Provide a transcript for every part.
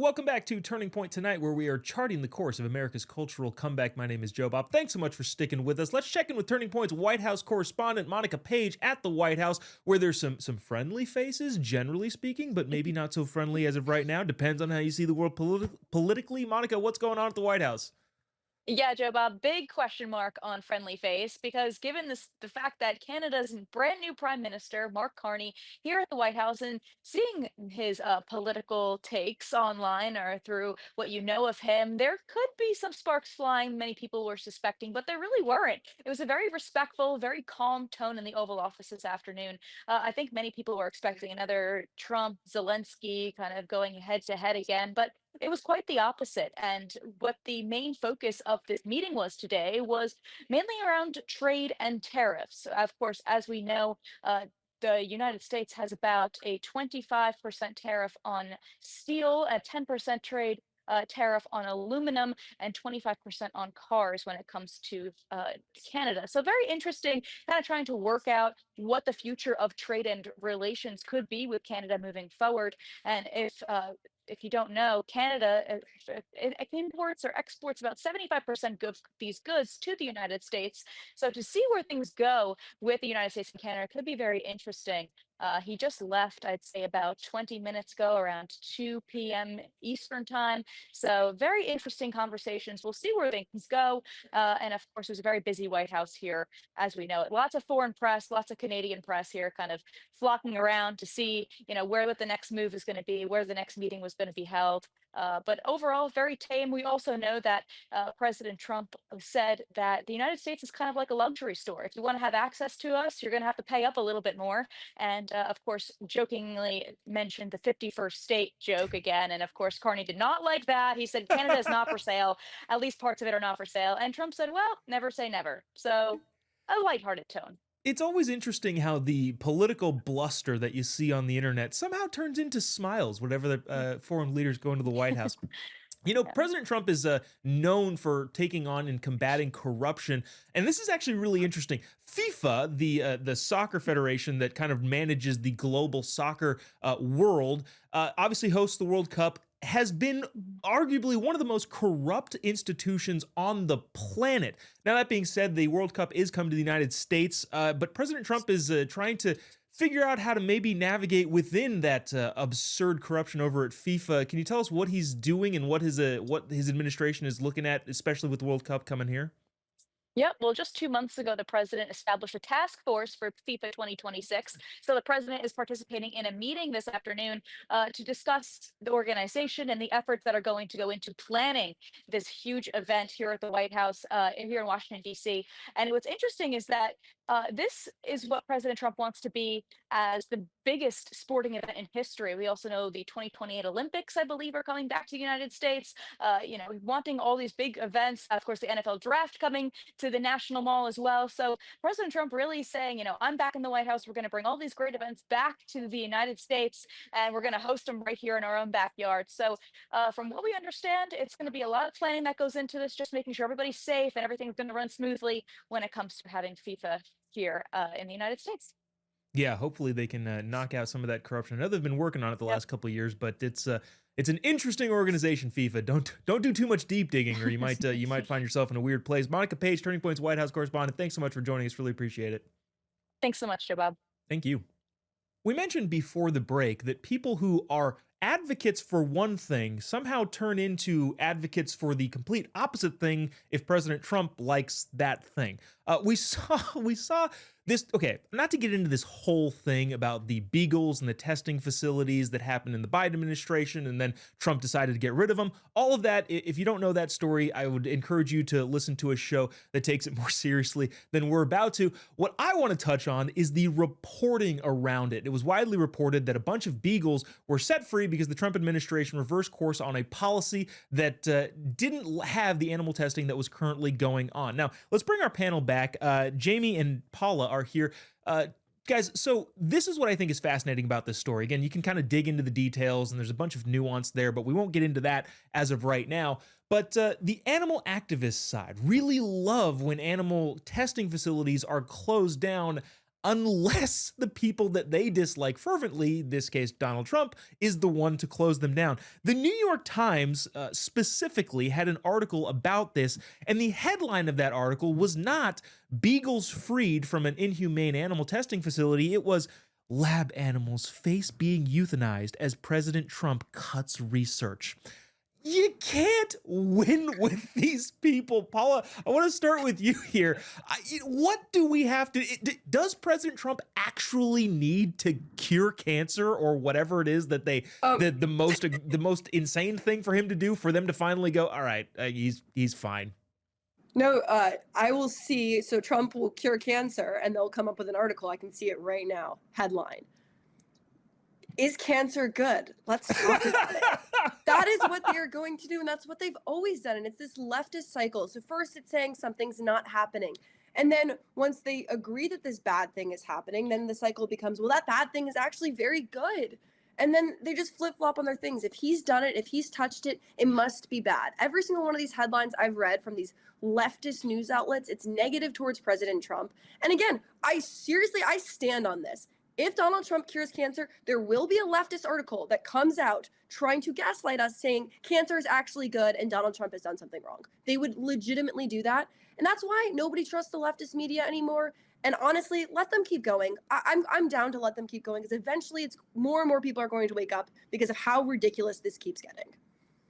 Welcome back to Turning Point Tonight, where we are charting the course of America's cultural comeback. My name is Jobob. Thanks so much for sticking with us. Let's check in with Turning Point's White House correspondent, Monica Page, at the White House, where there's some friendly faces, generally speaking, but maybe not so friendly as of right now. Depends on how you see the world politically. Monica, what's going on at the White House? Yeah, Joe Bob, big question mark on friendly face because given the fact that Canada's brand new Prime Minister, Mark Carney, here at the White House and seeing his political takes online or through what you know of him, there could be some sparks flying, many people were suspecting, but there really weren't. It was a very respectful, very calm tone in the Oval Office this afternoon. I think many people were expecting another Trump Zelensky kind of going head to head again, but it was quite the opposite. And what the main focus of this meeting was today was mainly around trade and tariffs. Of course, as we know, the United States has about a 25% tariff on steel, a 10% trade. Tariff on aluminum and 25% on cars when it comes to Canada. So, very interesting, kind of trying to work out what the future of trade and relations could be with Canada moving forward. And if you don't know, Canada imports or exports about 75% of these goods to the United States. So to see where things go with the United States and Canada could be very interesting. He just left, I'd say, about 20 minutes ago, around 2 p.m. Eastern time. So very interesting conversations. We'll see where things go. And of course, it was a very busy White House here, as we know it. Lots of foreign press, lots of Canadian press here, kind of flocking around to see, where what the next move is going to be, where the next meeting was going to be held. But overall, very tame. We also know that President Trump said that the United States is kind of like a luxury store. If you want to have access to us, you're going to have to pay up a little bit more. And of course, jokingly mentioned the 51st state joke again. And of course, Carney did not like that. He said Canada is not for sale. At least parts of it are not for sale. And Trump said, well, never say never. So a lighthearted tone. It's always interesting how the political bluster that you see on the internet somehow turns into smiles whenever the foreign leaders go into the White House. Yeah. President Trump is known for taking on and combating corruption, and this is actually really interesting. FIFA, the soccer federation that kind of manages the global soccer world, obviously hosts the World Cup. Has been arguably one of the most corrupt institutions on the planet. Now, that being said, the World Cup is coming to the United States, but President Trump is trying to figure out how to maybe navigate within that absurd corruption over at FIFA. Can you tell us what he's doing and what his administration is looking at, especially with the World Cup coming here? Yep. Well, just 2 months ago, the president established a task force for FIFA 2026. So the president is participating in a meeting this afternoon to discuss the organization and the efforts that are going to go into planning this huge event here at the White House, here in Washington, D.C. And what's interesting is that this is what President Trump wants to be as the biggest sporting event in history. We also know the 2028 Olympics, I believe, are coming back to the United States. Wanting all these big events. Of course, the NFL draft coming to the National Mall as well. So President Trump really saying, I'm back in the White House. We're going to bring all these great events back to the United States, and we're going to host them right here in our own backyard. So from what we understand, it's going to be a lot of planning that goes into this, just making sure everybody's safe and everything's going to run smoothly when it comes to having FIFA here in the United States. Yeah, hopefully they can knock out some of that corruption. I know they've been working on it the Yep. last couple of years, but it's an interesting organization, FIFA. Don't do too much deep digging, or you might find yourself in a weird place. Monica Page, Turning Point's White House correspondent. Thanks so much for joining us. Really appreciate it. Thanks so much, Joe Bob. Thank you. We mentioned before the break that people who are advocates for one thing somehow turn into advocates for the complete opposite thing if President Trump likes that thing. We saw this. Okay, not to get into this whole thing about the Beagles and the testing facilities that happened in the Biden administration, and then Trump decided to get rid of them. All of that. If you don't know that story, I would encourage you to listen to a show that takes it more seriously than we're about to. What I want to touch on is the reporting around it. It was widely reported that a bunch of Beagles were set free because the Trump administration reversed course on a policy that didn't have the animal testing that was currently going on. Now, let's bring our panel back. Jayme and Paula are here. Guys, so this is what I think is fascinating about this story. Again, you can kind of dig into the details, and there's a bunch of nuance there, but we won't get into that as of right now. But the animal activist side really love when animal testing facilities are closed down unless the people that they dislike fervently, in this case Donald Trump, is the one to close them down. The New York Times specifically had an article about this, and the headline of that article was not "Beagles Freed from an Inhumane Animal Testing Facility." It was "Lab Animals Face Being Euthanized as President Trump Cuts Research." You can't win with these people. Paula, I want to start with you here. What do we have to, does President Trump actually need to cure cancer or whatever it is that the most insane thing for him to do for them to finally go, all right, he's fine? No, I will see. So Trump will cure cancer and they'll come up with an article. I can see it right now. Headline: Is cancer good? Let's talk about it. That is what they're going to do, and that's what they've always done. And it's this leftist cycle. So first it's saying something's not happening. And then once they agree that this bad thing is happening, then the cycle becomes, well, that bad thing is actually very good. And then they just flip-flop on their things. If he's done it, if he's touched it, it must be bad. Every single one of these headlines I've read from these leftist news outlets, it's negative towards President Trump. And again, I stand on this. If Donald Trump cures cancer, there will be a leftist article that comes out trying to gaslight us, saying cancer is actually good and Donald Trump has done something wrong. They would legitimately do that. And that's why nobody trusts the leftist media anymore. And honestly, let them keep going. I'm down to let them keep going, because eventually it's more and more people are going to wake up because of how ridiculous this keeps getting.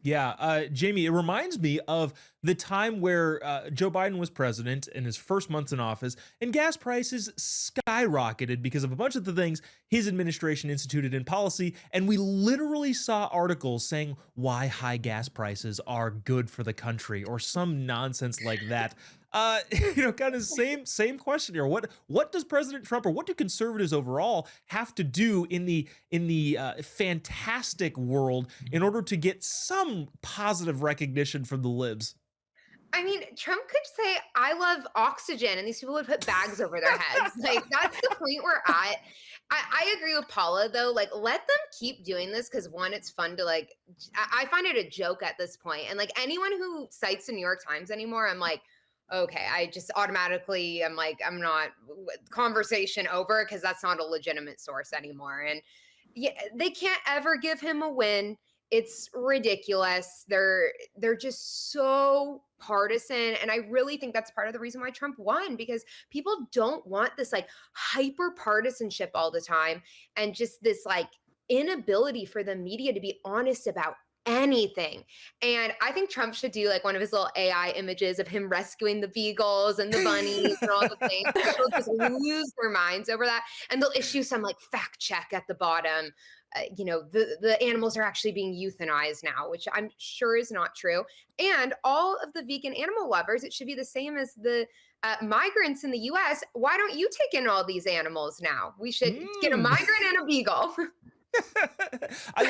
Yeah, Jayme, it reminds me of the time where Joe Biden was president in his first months in office, and gas prices skyrocketed because of a bunch of the things his administration instituted in policy, and we literally saw articles saying why high gas prices are good for the country or some nonsense like that. Kind of same question here. What does President Trump, or what do conservatives overall have to do in the fantastic world in order to get some positive recognition from the libs? I mean, Trump could say, "I love oxygen," and these people would put bags over their heads. Like, that's the point we're at. I agree with Paula, though. Like, let them keep doing this, because one, it's fun to I find it a joke at this point. And like anyone who cites the New York Times anymore, I'm like, okay, I just automatically, I'm like, I'm not, conversation over, because that's not a legitimate source anymore. And yeah, they can't ever give him a win. It's ridiculous. They're just so partisan, and I really think that's part of the reason why Trump won, because people don't want this hyper partisanship all the time, and just this inability for the media to be honest about anything. And I think Trump should do one of his little AI images of him rescuing the beagles and the bunnies and all the things. People just lose their minds over that, and they'll issue some fact check at the bottom. The animals are actually being euthanized now, which I'm sure is not true. And all of the vegan animal lovers, it should be the same as the migrants in the US. Why don't you take in all these animals now? We should get a migrant and a beagle. I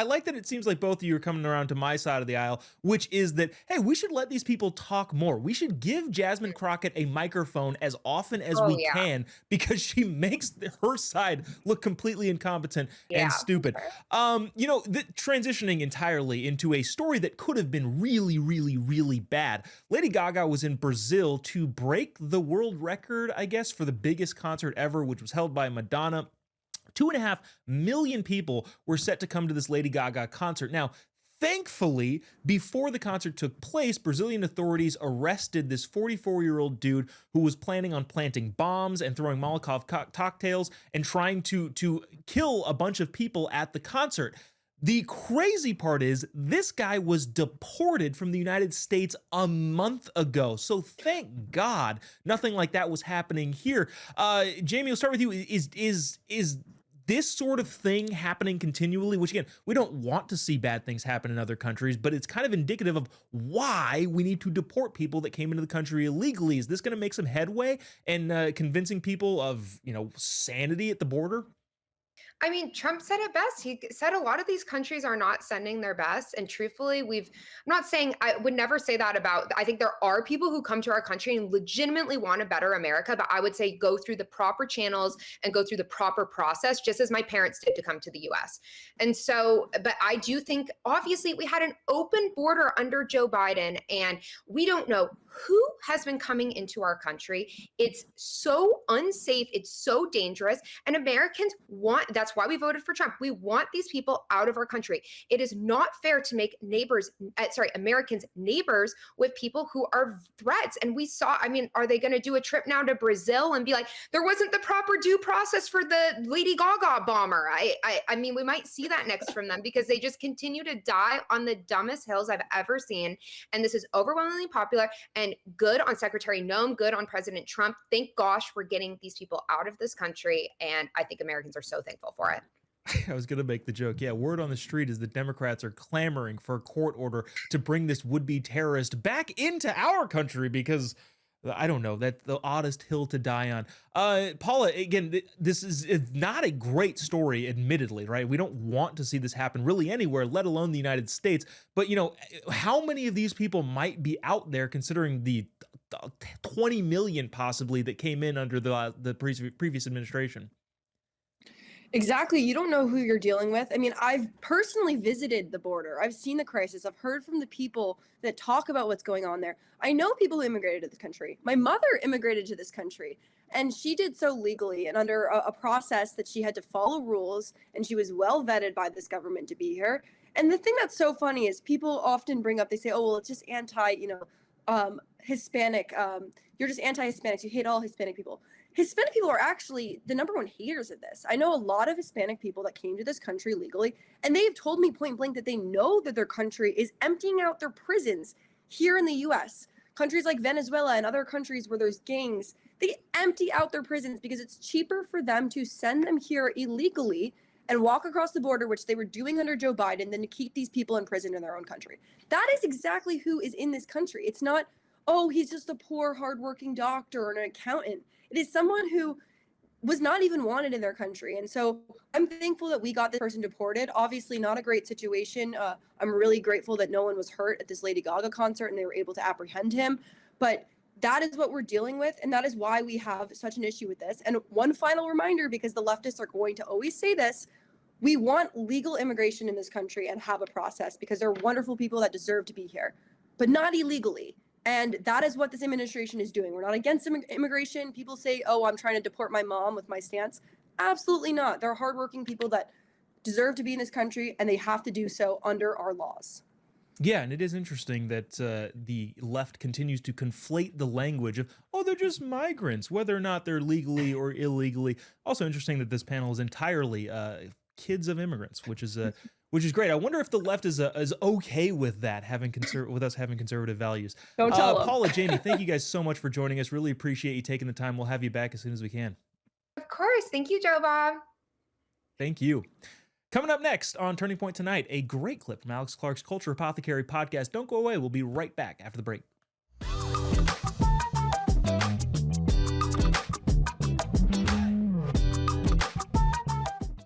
like that it seems like both of you are coming around to my side of the aisle, which is that, hey, we should let these people talk more. We should give Jasmine Crockett a microphone as often as we can, because she makes her side look completely incompetent and stupid. Transitioning entirely into a story that could have been really, really, really bad. Lady Gaga was in Brazil to break the world record, I guess, for the biggest concert ever, which was held by Madonna. 2.5 million people were set to come to this Lady Gaga concert. Now, thankfully, before the concert took place, Brazilian authorities arrested this 44-year-old dude who was planning on planting bombs and throwing Molotov cocktails and trying to kill a bunch of people at the concert. The crazy part is this guy was deported from the United States a month ago. So thank God nothing like that was happening here. Jayme, we'll start with you. Is this sort of thing happening continually? Which, again, we don't want to see bad things happen in other countries, but it's kind of indicative of why we need to deport people that came into the country illegally. Is this going to make some headway in convincing people of, sanity at the border? I mean, Trump said it best. He said a lot of these countries are not sending their best. And truthfully, I'm not saying, I would never say that about, I think there are people who come to our country and legitimately want a better America, but I would say go through the proper channels and go through the proper process, just as my parents did to come to the US. And so, but I do think, obviously, we had an open border under Joe Biden, and we don't know who has been coming into our country. It's so unsafe. It's so dangerous. And Americans want, that's why we voted for Trump. We want these people out of our country. It is not fair to make Americans neighbors with people who are threats. And we saw, I mean, are they going to do a trip now to Brazil and be like, there wasn't the proper due process for the Lady Gaga bomber? I mean, we might see that next from them, because they just continue to die on the dumbest hills I've ever seen. And this is overwhelmingly popular and good on Secretary Noem, good on President Trump. Thank gosh we're getting these people out of this country. And I think Americans are so thankful for it. I was going to make the joke. Yeah, word on the street is the Democrats are clamoring for a court order to bring this would-be terrorist back into our country because, I don't know, that's the oddest hill to die on. Paula, again, this is not a great story, admittedly, right? We don't want to see this happen really anywhere, let alone the United States. But, you know, how many of these people might be out there, considering the 20 million possibly that came in under the previous administration? Exactly. You don't know who you're dealing with. I mean, I've personally visited the border. I've seen the crisis. I've heard from the people that talk about what's going on there. I know people who immigrated to this country. My mother immigrated to this country, and she did so legally and under a process that she had to follow rules, and she was well vetted by this government to be here. And the thing that's so funny is people often bring up, they say, oh, well, it's just Hispanic. You're just anti-Hispanics. You hate all Hispanic people. Hispanic people are actually the number one haters of this. I know a lot of Hispanic people that came to this country legally, and they've told me point blank that they know that their country is emptying out their prisons here in the US. Countries like Venezuela and other countries where there's gangs, they empty out their prisons because it's cheaper for them to send them here illegally and walk across the border, which they were doing under Joe Biden, than to keep these people in prison in their own country. That is exactly who is in this country. It's not, oh, he's just a poor, hardworking doctor or an accountant. It is someone who was not even wanted in their country. And so I'm thankful that we got this person deported. Obviously not a great situation. I'm really grateful that no one was hurt at this Lady Gaga concert and they were able to apprehend him. But that is what we're dealing with. And that is why we have such an issue with this. And one final reminder, because the leftists are going to always say this, we want legal immigration in this country and have a process, because they're wonderful people that deserve to be here, but not illegally. And that is what this administration is doing. We're not against immigration. People say, oh, I'm trying to deport my mom with my stance. Absolutely not. They're hardworking people that deserve to be in this country, and they have to do so under our laws. Yeah, and it is interesting that the left continues to conflate the language of, oh, they're just migrants, whether or not they're legally or illegally. Also interesting that this panel is entirely kids of immigrants, which is great. I wonder if the left is okay with that, with us having conservative values. Don't tell them. Paula, Jayme, thank you guys so much for joining us. Really appreciate you taking the time. We'll have you back as soon as we can. Of course. Thank you, Jobob. Thank you. Coming up next on Turning Point tonight, a great clip from Alex Clark's Culture Apothecary podcast. Don't go away. We'll be right back after the break.